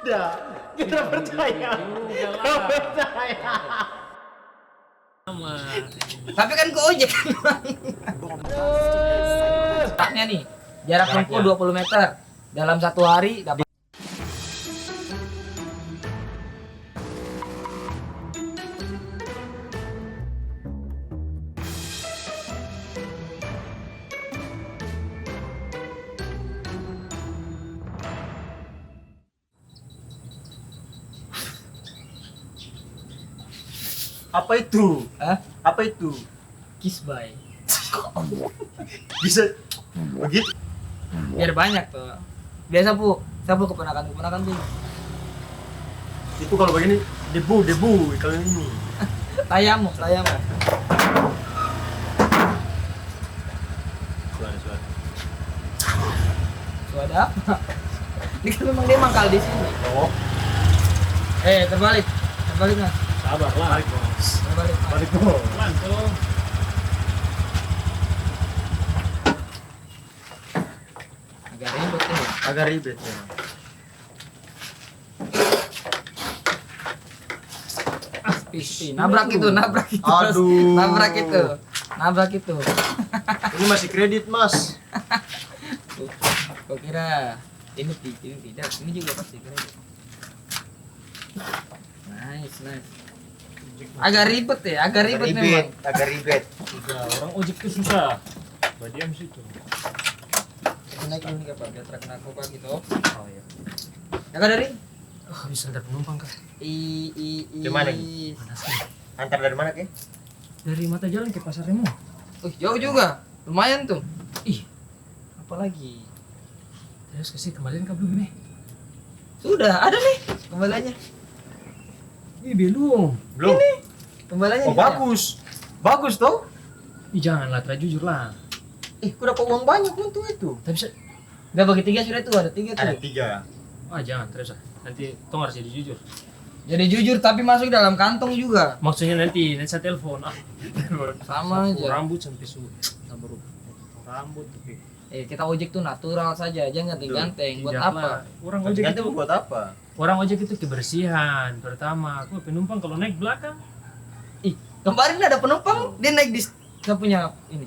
Dah, kita percaya. Kita percaya. Sama. Tapi kan ke ojek kan. Taknya nih, jarak tempuh 20 meter. Dalam 1 hari dapat. Apa itu? Hah? Apa itu? Kiss by. Bisa begitu? Biar banyak tuh. Biasa saya keponakan tuh. Itu kalau begini debu kalau ini. Tayamu. Suara. Suara apa? Ini kan memang dia mangkal di sini. Oh, Terbalik mas. Sabar lah. Terbalik. Mas. balik dulu. Pelan tuh. Agak ribet nih. Agak ribet ya. Nabrak itu. Aduh. Nabrak itu. Ini masih kredit, Mas. Kok kira ini tidak. Ini juga pasti kredit. Nice. Agak ribet memang. Agak ribet. Udah, orang ojek tuh susah. Badiam situ. Naik dulu nih Pak, biar truk narkoba gitu. Oh iya. Ya Kak dari? Oh, bisa ada penumpang kah? Gimana Panas nih. Antar dari mana, Ke? Dari mata jalan ke pasar Remo. Jauh juga. Lumayan tuh. Ih, Apalagi? terus kasih kembalian ke belum nih? Sudah, ada nih kembaliannya. Ih, belum. Belum. Kembaliannya. Oh, bagus. Bagus toh? Ih, janganlah, jujur lah. Aku dapat uang banyak untuk itu. Tapi bisa. Udah bagi 3 sudah tuh, ada 3 tuh. Ada 3. Ah, jangan terus ah. Nanti tong harus jadi jujur. Jadi jujur tapi masuk dalam kantong juga. Maksudnya nanti saya telepon. Sama Sapu aja. rambut sampai baru rambut tapi Kita ojek tuh natural saja, jangan ganteng. Buat tidak apa? lah. Orang ojek Ganti itu buat apa? orang ojek itu kebersihan pertama. Aku penumpang kalau naik belakang Kemarin ada penumpang, dia naik di saya punya ini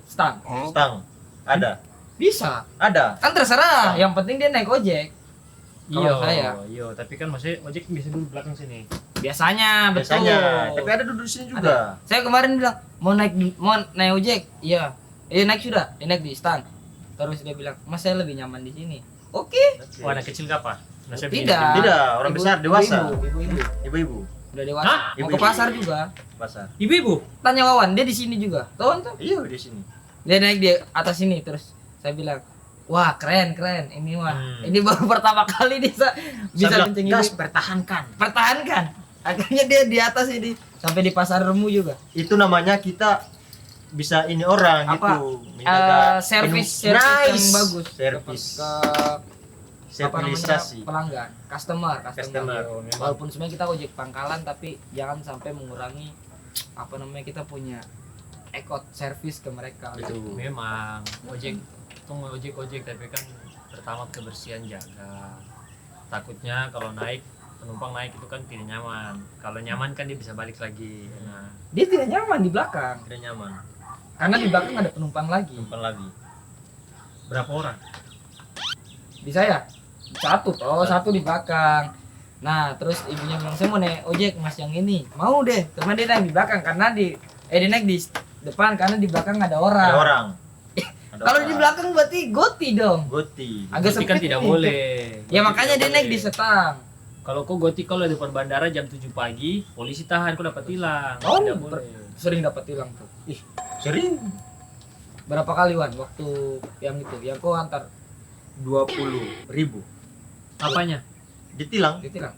stang. Stang. Ada. Bisa. Ada. Kan terserah, yang penting dia naik ojek. Kalau saya. Iya, tapi kan maksudnya ojek bisa dulu belakang sini. Biasanya, betul. Biasanya. Tapi ada duduk di sini juga. Saya kemarin bilang mau naik ojek. Iya. Naik sudah. Dia naik di stang. Terus dia bilang, "Mas, saya lebih nyaman di sini." Oke. Oh, anak kecil apa? Nasi Tidak. Tidak, orang besar, dewasa. Ibu-ibu. Ibu-ibu. Udah dewasa. Hah? Mau ke Ibu-ibu. pasar juga. Pasar. Ibu-ibu. Tanya Wawan, dia di sini juga. Tahu tuh? Iya, di sini. Dia naik di atas sini terus saya bilang, "Wah, keren. Ini mah. Ini baru pertama kali bisa bilang, kenceng gas, ini." pertahankan. Akhirnya dia di atas ini sampai di pasar Remu juga. Itu namanya kita bisa ini orang Apa? gitu. Menjaga Service nice. yang bagus. Service. Ke apa namanya, Servisasi. pelanggan, customer. Customer. Walaupun sebenarnya kita ojek pangkalan tapi jangan sampai mengurangi apa namanya, kita punya service ke mereka. Itu. Memang ojek ojek tapi kan pertama kebersihan jaga. Takutnya kalau penumpang naik itu kan tidak nyaman. Kalau nyaman kan dia bisa balik lagi. Nah, Dia tidak nyaman di belakang Tidak nyaman. karena di belakang ada penumpang lagi. Simpan lagi. berapa orang? Di saya satu di belakang. Nah terus ibunya bilang, "Saya mau naik ojek mas yang ini." Mau deh, karena dia naik di belakang karena dia naik di depan karena di belakang ada orang. Ada orang. Ada Kalau orang. di belakang berarti goti dong. Goti. Agak Goti kan sempit tidak nih. boleh. Ya Goti makanya tidak dia naik boleh. di setang. Kalau kau goti kalau di depan bandara jam 7 pagi, polisi tahan, kau dapat tilang. Oh, Tidak boleh. sering dapat tilang tuh. Sering. Berapa kali Wan waktu yang itu yang kau antar 20.000 Apanya? ditilang. ditilang?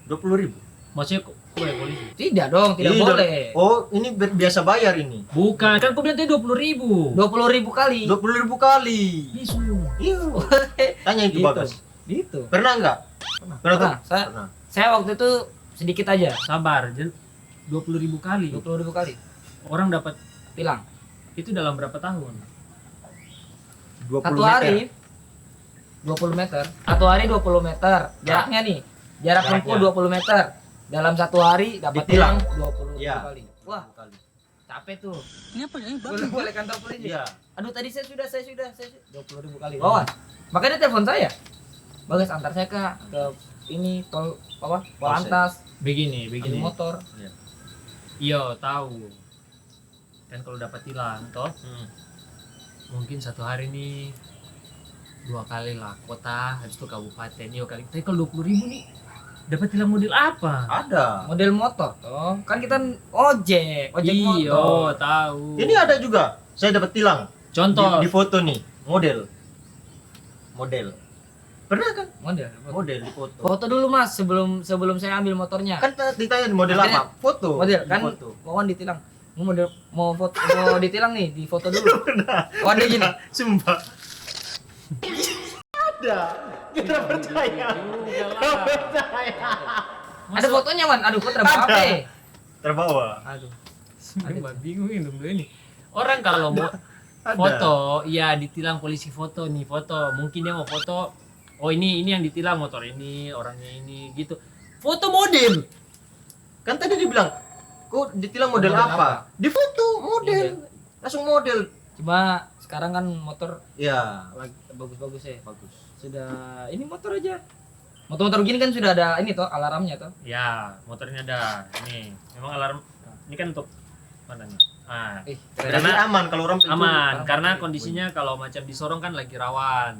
20.000. Maksudnya kok ya polisi? Tidak dong, tidak Iya, boleh. Oh, ini biasa bayar ini. Bukan, kan kau bilang tadi 20.000. 20.000 kali. 20.000 kali. Isu. Iya. Tanya itu Gitu. Bagas. Gitu. Pernah enggak? Pernah tuh? Nah, Pernah. saya waktu itu sedikit aja. Sabar, 20.000 kali. 20.000 kali Orang dapat tilang. itu dalam berapa tahun? 20 Satu meter. hari. 20 meter. Satu hari 20 meter. Jaraknya nih. Jarak tempuh Jaraknya. 20 meter. Dalam satu hari dapat tilang Ditilang. 20 Iya. kali. Wah, Kali. capek tuh. Ini apa ya? Boleh kantor polisi. Iya. Aduh tadi saya sudah 20.000 kali. Wawan. Makanya telepon saya. Bagas antar saya ke ini tol apa? Polantas, Begini, ambil begini. motor. Iya, tahu. Kan kalau dapat tilang toh, Hmm. mungkin satu hari nih 2 kali lah kota, habis itu kabupaten. Iya kali. Tapi kalau 20.000 nih dapat tilang model apa? Ada. Model motor toh. Kan kita ojek Iya, motor. tahu. Ini ada juga. Saya dapat tilang. Contoh. Di foto nih, model. Pernah kan? Model. Model di foto. Foto dulu Mas sebelum saya ambil motornya. Kan ditanya model Akhirnya- apa? Foto. Model Di kan foto. Wawan ditilang. Mau foto mau ditilang nih, di foto dulu. Wawan dia gini. Sumpah. Ada. Kita percaya. Kita percaya. Ada fotonya, Wan. Aduh, kok terbawa Ada. HP. Terbawa. Aduh. Sumpah bingung ini. Orang kalau mau Ada. foto, ya ditilang polisi foto nih foto. Mungkin dia mau foto. Oh ini yang ditilang motor ini, orangnya ini gitu. Foto model. Kan tadi dibilang, kok ditilang model Model apa? Di foto model. Langsung model. Cuma sekarang kan motor Ya, lagi bagus-bagus ya. bagus. Sudah ini motor aja. Motor-motor gini kan sudah ada ini toh alarmnya toh. Ya, motornya ada. Ini memang alarm. Ini kan untuk mana nih? Ah, Berarti Karena- aman kalau orang pencuri. aman karena bunyi. kondisinya kalau macam di Sorong kan lagi rawan.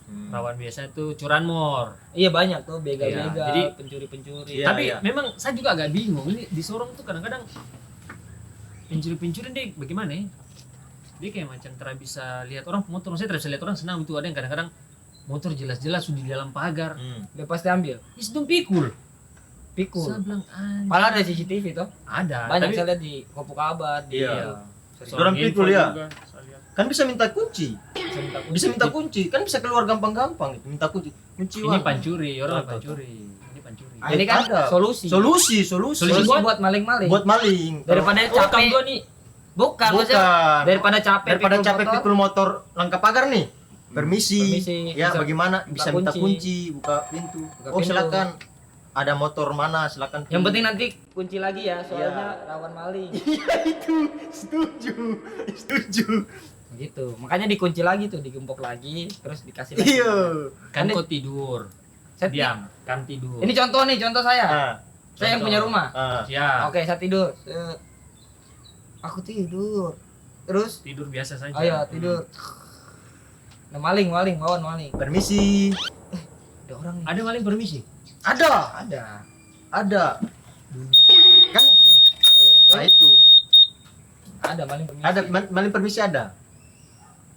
Hmm. Rawan biasanya tuh curanmor. Iya banyak tuh begal-begal, Iya, jadi- pencuri-pencuri. Iya. Tapi memang saya juga agak bingung ini di Sorong tuh kadang-kadang pencuri-pencuri deh bagaimana ya? Dia kayak macam tidak bisa lihat orang motor, saya tidak bisa lihat orang senang itu ada yang kadang-kadang motor jelas-jelas sudah di dalam pagar. Hmm. Dia pasti ambil. Is dong pikul. Pikul. Saya bilang anjing. Padahal ada CCTV toh. Ada. Banyak tapi- saya lihat di Kopo Kabar di Iya. sosial Orang Info pikul ya. juga, saya lihat. Kan bisa minta kunci. Bisa minta kunci. Kan bisa keluar gampang-gampang itu. Minta kunci. Kunci Ini uang. pancuri, orang Tuh, tuh, pancuri. Ini pancuri. Ah, ini kan Ada. solusi. Solusi. Solusi buat maling-maling. Buat maling. Daripada Oh, kamu capek. dua nih. Bukan, maksudnya Bukan. daripada capek Daripada pikul capek motor. pikul motor langkah pagar nih. Permisi. Permisi. Ya, Bisa bagaimana buka bisa minta kunci. kunci, buka pintu. Buka Oh, pintu. silakan. Ada motor mana? Silakan. Yang pilih. penting nanti kunci lagi ya, soalnya Iya. rawan maling. Iya itu. Setuju. Setuju. Gitu. Makanya dikunci lagi tuh, digembok lagi, terus dikasih lagi. Iya. Kan Ini- kau tidur. Saya Diam, kan tidur. Ini contoh nih, contoh saya. Ah, Saya yang contoh. punya rumah. ah. Ya, Oke, saya tidur. Aku tidur. Terus, tidur biasa saja. ayo tidur. Nah, maling, wawan maling. Permisi. Ada orang nih. Ada maling permisi. Ada. Ada. Ada. Kan nah itu. Ada maling permisi. Ada maling permisi ada.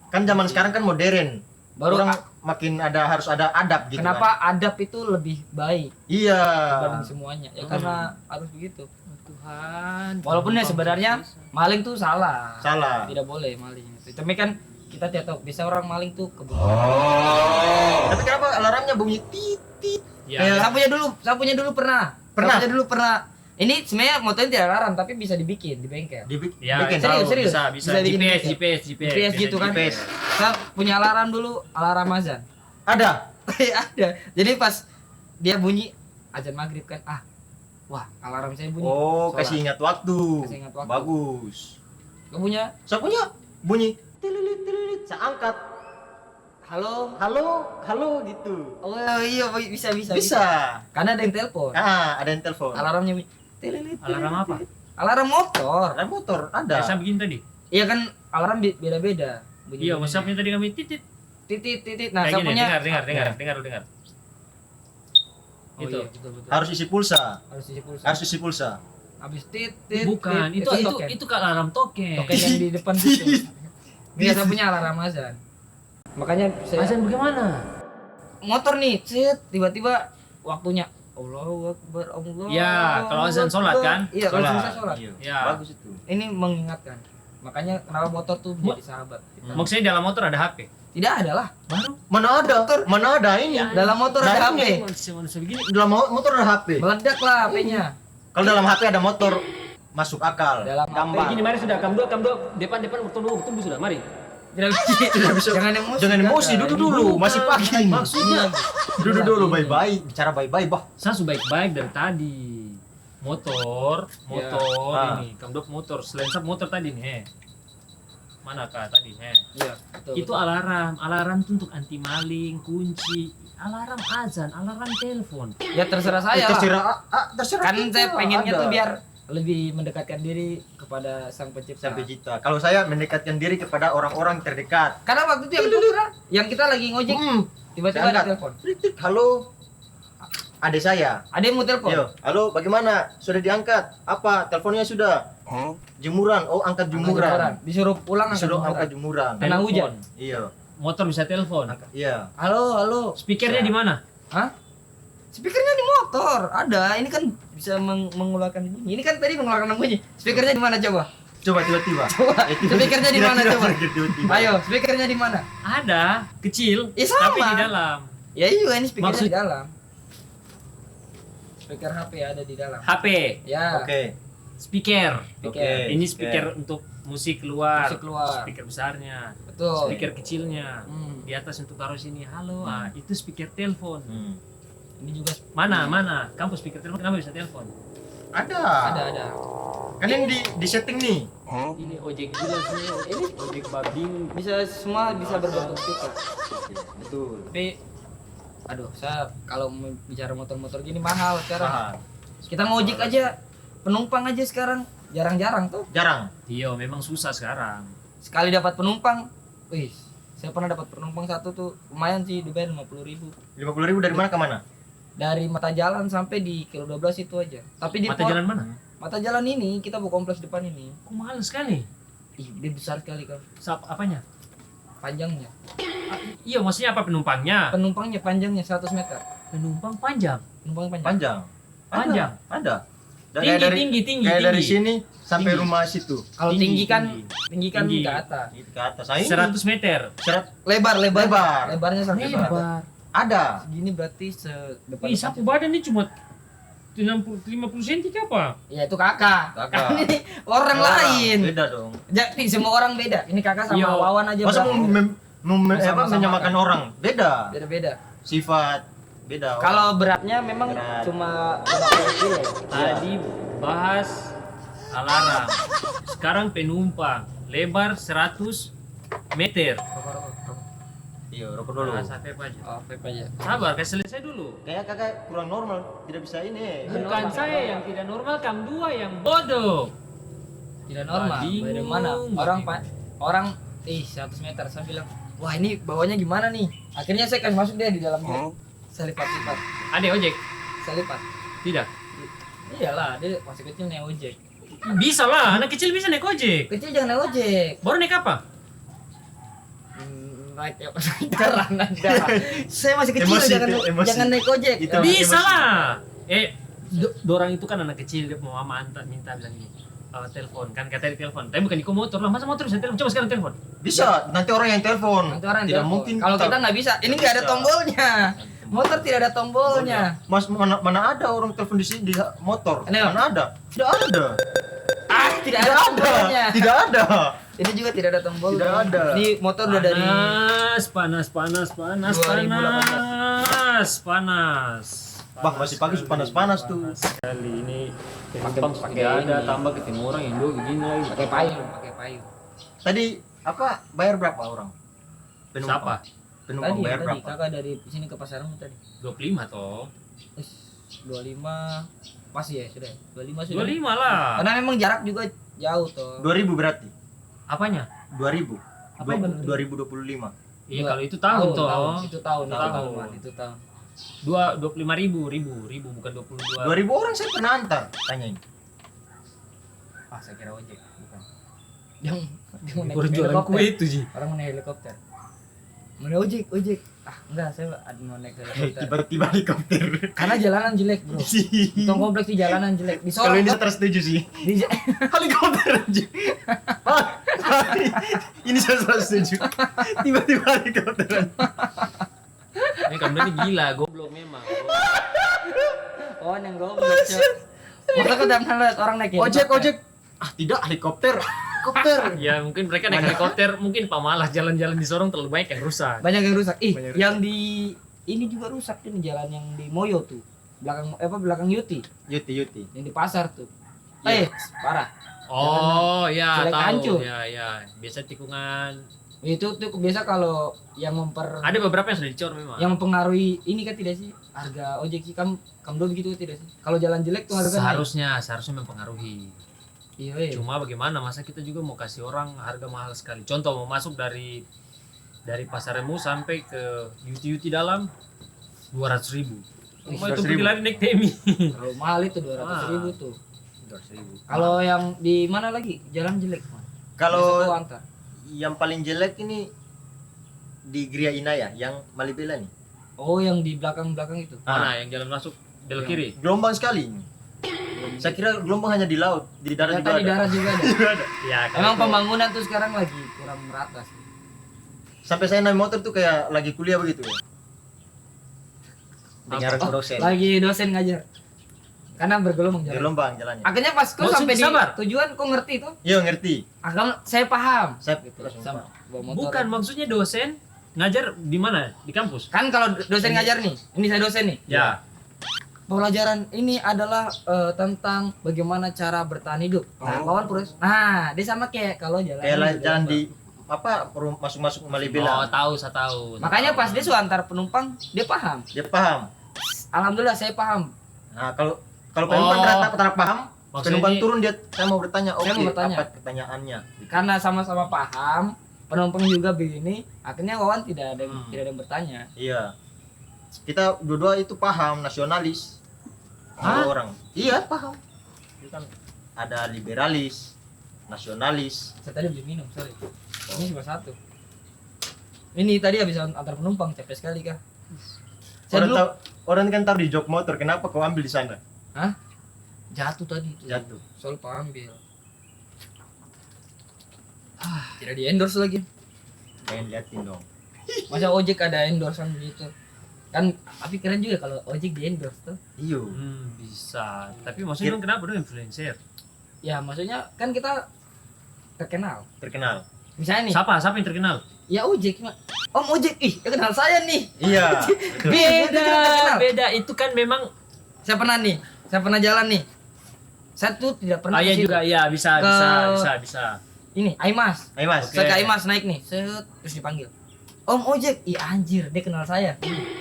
Kan zaman sekarang kan modern. Baru Orang makin ada harus ada adab gitu. kenapa Kan? adab itu lebih baik Iya. dibanding semuanya? Ya karena harus begitu. Tuhan. Walaupun ya sebenarnya maling tuh salah. Salah. Tidak boleh maling itu. Tapi kan kita tidak tahu bisa orang maling tuh kebetulan. Tapi kenapa alarmnya bunyi titit? Ya, Sapunya dulu pernah. Pernah? Sapunya dulu pernah. Ini sebenarnya motornya tidak alarm tapi bisa dibikin di bengkel. ya, Bikin. tahu, Serius. Bisa, Bisa bikin GPS, gitu. GPS, GPS gitu kan. GPS. Saya punya alarm dulu, alarm azan. Ada. Ada. Jadi pas dia bunyi azan maghrib kan, wah alarm saya bunyi. Oh, Sholat. kasih ingat waktu. Kasih ingat waktu. Bagus. Gak punya. Saya punya bunyi tililit tililit. Saya angkat. Halo. Halo gitu. Oh iya bisa. Bisa. Karena ada yang telepon. Ada yang telepon. Alarmnya bunyi. Tililit, Alarm apa? Alarm motor. Ada motor, Ya, saya ada. begini tadi. Iya kan alarm beda-beda. Iya, WhatsApp-nya tadi kami titit. Titit. Nah, Kayak saya gini, punya dengar. Oh, Itu. iya, betul. Harus isi pulsa. Harus isi pulsa. Harus isi pulsa. Habis Bukan, itu token. itu kan alarm token. Token yang di depan situ. Dia saya punya alarm azan. Makanya saya Azan bagaimana? motor nih, tiba-tiba waktunya Allahu Akbar, Allah. Ya, kalau azan sholat kan? Iya, kalau selesai sholat. Iya. Ya. Bagus itu. Ini mengingatkan. Makanya kenapa motor tuh jadi sahabat. Maksudnya dalam motor ada HP. Tidak ada lah. Baru Mana ada? Mana ada ini? Dalam motor ada Nah, HP. ini. manusia begini. Dalam motor ada HP. Meledak lah HP-nya. Kalau dalam HP ada motor masuk akal. Dalam Gampang. Gini mari sudah kam dua depan tunggu sudah mari. Tidak bisa. Jangan emosi. Jangan emosi, Kakak. duduk dulu, Bukan, masih pagi. maksudnya. Duduk dulu, baik-baik, bicara baik-baik, bah. Saya sudah baik-baik dari tadi. Motor Ah. ini, kamu motor, selain motor tadi nih. Mana kak tadi nih? Iya, betul. Itu alarm tuh untuk anti maling, kunci, alarm azan, alarm telepon. Ya terserah saya lah. Terserah Kan kita, saya pengennya ada. tuh biar lebih mendekatkan diri kepada sang pencipta. Sampai cita. Kalau saya mendekatkan diri kepada orang-orang terdekat. Karena waktu itu yang kita lagi ngojek, tiba-tiba ada Angkat. telepon. Kritik, halo. Adik saya. Ada yang mau telepon. Yo, halo, bagaimana? Sudah diangkat? Apa? Teleponnya sudah? Jemuran. Oh, angkat jemuran. Disuruh pulang Disuruh angkat jemuran. jemuran. Kena hujan. Iya. Motor bisa telepon. Iya. Halo. Speakernya di mana? Hah? Speakernya di motor. Ada. Ini kan bisa mengeluarkan bunyi. Ini kan tadi mengeluarkan bunyi. Speakernya di mana coba? Coba tiba-tiba. Coba. Speakernya di mana coba? Tiba-tiba. Ayo, speakernya di mana? Ada, kecil, Ya, sama. tapi di dalam. Ya iya, ini speakernya Maksud- di dalam. Speaker HP ada di dalam. HP, Ya. Oke. speaker. Speaker. Ini speaker untuk musik keluar. Musik keluar. Speaker besarnya. Betul. Speaker kecilnya. Hmm. Di atas untuk taruh sini. Halo, itu speaker telepon. Ini juga Mana? Kamu speaker telepon kenapa bisa telepon? Ada. ada. Kan ini di setting nih. Ini ojek gila sih. Ini ojek babi. Bisa semua bisa berbentuk speaker. Betul. Tapi aduh, saya kalau mau bicara motor-motor gini mahal sekarang. Mahal. Kita ngojek aja, penumpang aja sekarang jarang-jarang tuh. Jarang. Iya, memang susah sekarang. Sekali dapat penumpang, wih, saya pernah dapat penumpang satu tuh lumayan sih, dibayar 50.000. 50.000 dari mana ke mana? Dari mata jalan sampai di kilo 12 itu aja. Tapi di Mata jalan mana? mata jalan ini kita buka kompleks depan ini. Kok mahal sekali? Ih, dia besar sekali kan. Apanya? Panjangnya. Iya, maksudnya apa penumpangnya? Penumpangnya panjangnya 100 meter. Penumpang panjang. Penumpang panjang. Panjang. Panjang. Ada. Tinggi. Kayak dari sini sampai Tinggi. rumah situ. Kalau tinggi kan Tinggi. ke atas. Itu ke atas. Nah, ini 100 meter. Lebar. Lebar. Lebarnya sampai ke atas. Lebar. Ada. Segini berarti sedepan. Ih, sapu badan ini cuma 50 cm ke apa? Ya itu kakak. Kakak. Kan ini orang lain. Beda dong. Jadi semua orang beda. Ini kakak sama Iya. Wawan aja. Masa berapa? Sama-sama menyamakan kan? orang? Beda. Beda-beda. Sifat beda. Kalau beratnya memang Berat. cuma 50 kilo. Tadi bahas alarm. Sekarang penumpang. Lebar 100 meter. Iya, rokok dulu. Nah, sampai apa aja? Oh, vape aja. Sabar, kasih selesai dulu. Kayak kakak kurang normal, tidak bisa ini. Bukan saya yang tidak normal, kamu dua yang bodoh. Tidak normal. Bingung. Dari mana? Orang 100 meter. Saya bilang, wah ini bawanya gimana nih? Akhirnya saya kasih masuk dia di dalam dia. Saya lipat. Ada ojek? Saya lipat. Tidak. Iyalah, dia masih kecil naik ojek. Bisa lah, anak kecil bisa naik ojek. Kecil jangan naik ojek. Baru naik apa? Naik ya, naik darah. Saya masih kecil, Emosi, jangan emosi. naik ojek. Itu. Ya, Bisa emosi. lah. Dorang itu kan anak kecil, dia mau mama minta bilang ini. Telepon kan katanya di telepon, tapi bukan di motor lah. Masa motor bisa telepon? Coba sekarang telepon. Bisa, nanti orang yang telepon. Nanti orang yang tidak telepon. mungkin. Kalau kita nggak bisa, ini nggak ada Bisa. tombolnya. Motor tidak ada tombolnya. Mas, mana ada orang telepon di sini di motor? Ini, Mana ada? Tidak ada. Tidak ada tombolnya. Tidak ada. Ini juga tidak ada tombol. Tidak ada. Ini motor udah dari panas. 2018. Bah, masih pagi panas-panas tuh. Sekali ini penumpang pakai sudah ada, ini. tambah ketemu orang Indo begini lagi. pakai payung. Tadi apa? Bayar berapa orang? Siapa? Penumpang Tadi bayar tadi berapa? kakak dari sini ke Pasarmu tadi. 25 toh. 25 pas ya sudah. 25 sudah. 25 lah. Karena memang jarak juga jauh toh. 2000 berarti. Apanya? 2000. Apa yang bener? 2025. Iya kalau itu tahun toh. Itu tahun. Tahun. Itu tahun. 25.000 bukan 22. 2000 orang saya pernah antar. Tanyain. Ah, saya kira ojek, bukan. Yang mau naik Berjualan helikopter. kue itu sih. Orang mau naik helikopter. Mau naik ojek. Ah, enggak, saya mau naik helikopter. Tiba-tiba helikopter. Karena jalanan jelek, Bro. Tong kompleks di jalanan jelek. Di Kalau Sorong. ini saya setuju sih. di Helikopter aja. Ini saya setuju. Tiba-tiba helikopter. Ini kamu ini gila, goblok memang. Oh, yang goblok. Masa kau udah pernah lihat orang naik helikopter? Ojek. Ah, tidak helikopter. helikopter. Ya mungkin mereka naik helikopter, mungkin pamalas jalan-jalan di Sorong terlalu banyak yang rusak. Banyak yang rusak. Banyak rusak. Yang di ini juga rusak ini jalan yang di Moyo tuh. Belakang Yuti, Yuti. yang di pasar tuh. Iya. Parah. Oh ya jelek tahu. hancur. Ya. Biasa tikungan. Itu tuh biasa kalau yang Ada beberapa yang sudah dicor memang. yang mempengaruhi ini kan tidak sih harga ojek sih kamdo begitu tidak sih kalau jalan jelek tuh harga naik. Seharusnya mempengaruhi. Iya. Cuma bagaimana masa kita juga mau kasih orang harga mahal sekali. Contoh mau masuk dari Pasar Remu sampai ke Yuti dalam 200.000. Cuma itu 200.000. pergi lari naik Temi. Terlalu mahal itu 200.000 tuh. 200.000. Kalau yang di mana lagi jalan jelek Man? Kalau Biasa tuh antar. yang paling jelek ini di Gria Inaya yang Malibela nih. Oh yang di belakang itu. Mana yang jalan masuk belok kiri? Gelombang sekali. Saya kira gelombang hanya di laut, di darat Ternyata juga di ada. darat juga ada. Ya, Emang pembangunan tuh sekarang lagi kurang merata sih. Sampai saya naik motor tuh kayak lagi kuliah begitu ya. Dengar Oh, dosen. lagi dosen ngajar. Karena bergelombang jalan. Gelombang jalannya. Akhirnya pas kau Maksud sampai di sabar. tujuan kau ngerti tuh. Iya ngerti. Saya paham. Saya Gitu. langsung Sama paham. bawa motor. Bukan maksudnya dosen ngajar di mana? Di kampus? Kan kalau dosen ngajar nih, ini saya dosen nih. Ya. Pelajaran ini adalah tentang bagaimana cara bertahan hidup. Nah, Oh. kawan Purus. Nah, dia sama kayak kalau jalan. Jalan di apa masuk Oh, Malibela. saya tahu. Makanya pas dia suruh antar penumpang, dia paham. Dia paham. Alhamdulillah saya paham. Nah, kalau penumpang ternyata paham, Maksudnya penumpang ini- turun saya mau bertanya, Saya oke, mau bertanya. apa pertanyaannya? Karena sama-sama paham, penumpang juga begini, akhirnya kawan tidak ada Hmm. tidak ada yang bertanya. Iya. Kita dua-dua itu paham nasionalis. Hah? Dua orang. Iya, paham. Itu kan ada liberalis, nasionalis. Saya tadi beli minum, sorry. Ini cuma satu. Ini tadi habis antar penumpang, capek sekali kah? Saya dulu Orang kan taruh di jok motor, kenapa kau ambil di sana? jatuh tadi itu. Jatuh. Soal Pak ambil. Tidak di endorse lagi. Pengen liatin dong. Masa ojek ada endorsean begitu? Kan tapi keren juga kalau ojek di endorse tuh. Iyo. Bisa. Tapi maksudnya dong kenapa dong influencer? Ya maksudnya kan kita terkenal. Terkenal. Misalnya nih, Siapa yang terkenal? ya ojek Om ojek, dia kenal saya nih. Iya. betul. Beda. Itu kan memang Saya pernah jalan nih. Saya tuh tidak pernah Ayah ke situ. juga ya bisa. Ini Aimas. Ayo Mas. Oke. Saya ke Aimas naik nih, terus dipanggil. Om ojek, ih anjir dia kenal saya.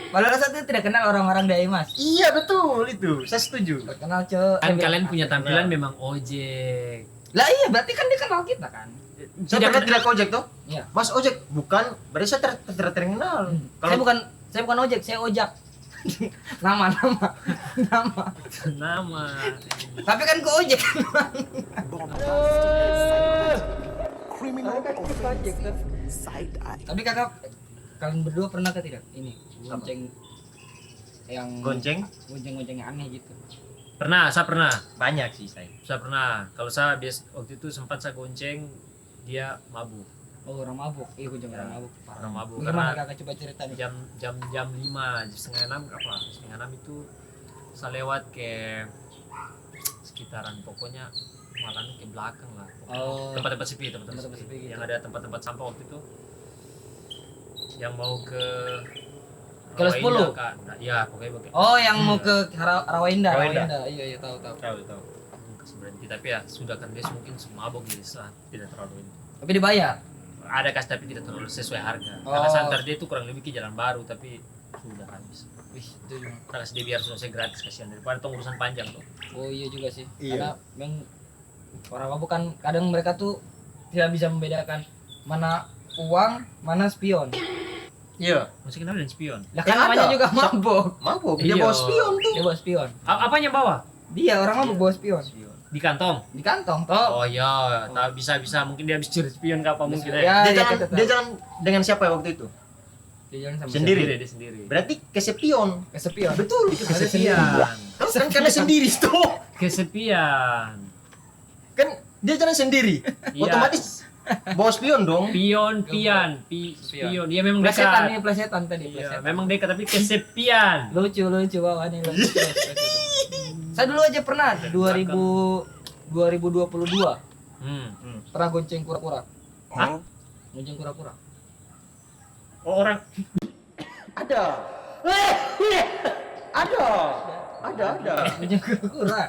Padahal saya tuh tidak kenal orang-orang di Aimas. Iya betul itu. Saya setuju. Kenal cowok. Kan kalian punya tampilan memang ojek. Lah iya, berarti kan dia kenal kita kan. Saya pernah tidak ke ojek tuh. Iya. Mas ojek bukan. Berarti saya terkenal. Saya bukan ojek, saya ojak. nama. Tapi kan ke ojek. Tapi kakak, kalian berdua pernah ke tidak? Ini gonceng yang gonceng gonceng aneh gitu. Saya pernah. banyak sih saya. Saya pernah. Kalau saya waktu itu sempat saya gonceng dia mabuk. Oh orang mabuk, iya gonceng orang mabuk. Orang mabuk Gimana karena kakak coba cerita nih? jam 5 setengah 6 itu saya lewat ke sekitaran pokoknya malah ke belakang lah. Oh. Tempat-tempat sepi, Tempat-tempat sepi gitu. yang ada tempat-tempat sampah waktu itu yang mau ke Kelas 10? Rawainda, Kak. Nah, ya pokoknya begitu. Oh yang mau ke Rawainda. Rawainda. Iya tahu. Tahu. Kasih berhenti tapi ya sudah kan dia mungkin semabok jadi tidak terlalu ini. Tapi dibayar. Ada kas tapi tidak terlalu sesuai harga. Oh. Karena santar dia itu kurang lebih ke jalan baru tapi sudah habis. Wih, itu juga. Karena dia biar selesai gratis kasihan daripada tong urusan panjang tuh. Oh iya juga sih. Iya. Karena memang orang mabuk kan kadang mereka tuh tidak bisa membedakan mana uang, mana spion. Iya. Masih kenal dengan spion. Lah kan Kan namanya ada. juga mabuk. Mabuk. Dia Iya. bawa spion tuh. Dia bawa spion. Apanya bawa? Dia orang mabuk bawa spion. Di kantong. Di kantong toh. Oh iya, tahu bisa mungkin dia habis curi spion ke apa mungkin ya. Ya, Dia ya, dia jalan dengan siapa ya waktu itu? Dia jalan sama Sendiri. Dia sendiri. Berarti kesepion. kesepion. Betul. Itu kesepian. Kan karena sendiri tuh. Kesepian. Kan dia jalan sendiri. Iya. Otomatis bawa spion dong. Pion. Iya memang Plesetan nih, dekat. plesetan tadi, Iya, plesetan. memang dekat tapi kesepian. Lucu bawah nih lucu. Saya dulu aja pernah 2022 Pernah gonceng kura-kura? Hah? Gonceng kura-kura? Oh, orang Ada. Ada. Gonceng kura-kura?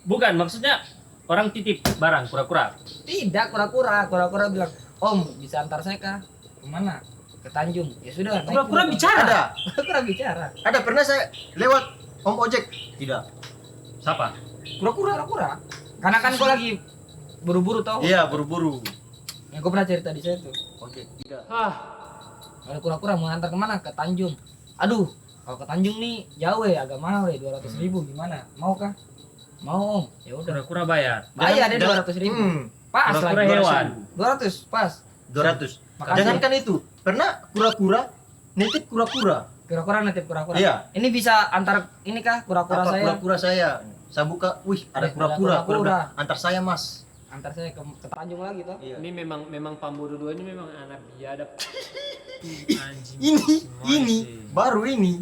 bukan maksudnya orang titip barang kura-kura. Tidak, kura-kura bilang, Om bisa antar saya kemana? Ke Tanjung. Ya sudah. naik Kura-kura dulu, Bang." bicara. Ada. Kura-kura bicara. Ada pernah saya lewat Om Ojek. Tidak. Siapa? Kura-kura. Karena kan kau lagi buru-buru tau. Iya, buru-buru. Yang kau pernah cerita di saya tuh. Ojek tidak. Ada kura-kura mau antar kemana? Ke Tanjung. Aduh, kalau ke Tanjung nih jauh ya, agak mahal ya, 200.000 gimana? Mau kah? Mau Om. Ya udah. Kura-kura bayar. Bayar deh Jangan- 200.000. Hmm, Pas Kura-kura lagi. hewan. 200 pas. 200. Makasih. Jangankan itu. Pernah kura-kura nitip kura-kura. Kura-kura nanti kura-kura. Iya. Ini bisa antar ini kah kura-kura Apa saya? kura-kura saya? Saya buka, wih, ada Ada kura-kura. kura-kura. Antar saya, Mas. Antar saya ke Tanjung lagi toh. Iya. Ini memang Pambodo 2 ini memang anak biadab. Anjing. Ini sih. baru ini.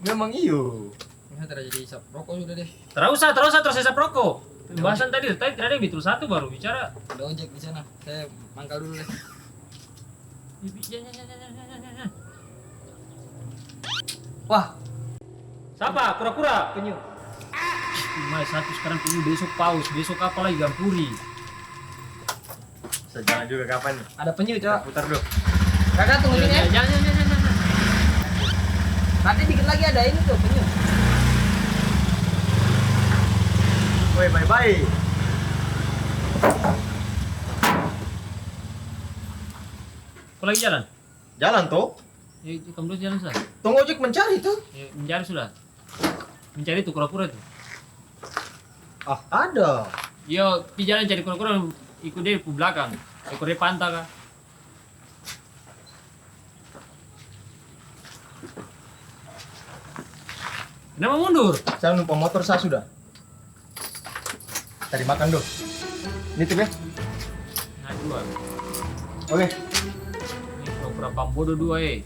Memang iyo. Ini terjadi isap rokok sudah deh. Terus saya rokok. Pembahasan tadi tidak ada yang betul satu baru bicara. Ada ojek di sana. Saya mangkal dulu deh. Wah, Siapa? Kura-kura. penyu. Cuma satu sekarang ini besok paus, besok apa lagi gampuri. Sejarah juga kapan nih? Ada penyu, Kita Cok. putar dulu. Kakak tunggu sini ya. Jangan. Nanti dikit lagi ada ini tuh penyu. Woi, bye-bye. Kau lagi jalan? Jalan toh. Ya, kamu dulu jalan sudah. Tunggu ojek mencari tuh. Ya, mencari sudah. Mencari tuh kura-kura tuh. Ah, ada. Yo, pi jalan cari kura-kura ikut dia ke belakang. Ikut dia pantang kah? Kenapa mundur? Saya numpang motor saya sudah. Tadi makan dulu. Nitip ya. Nah, dua. Oke. Ini kura-kura Pambodo 2 eh.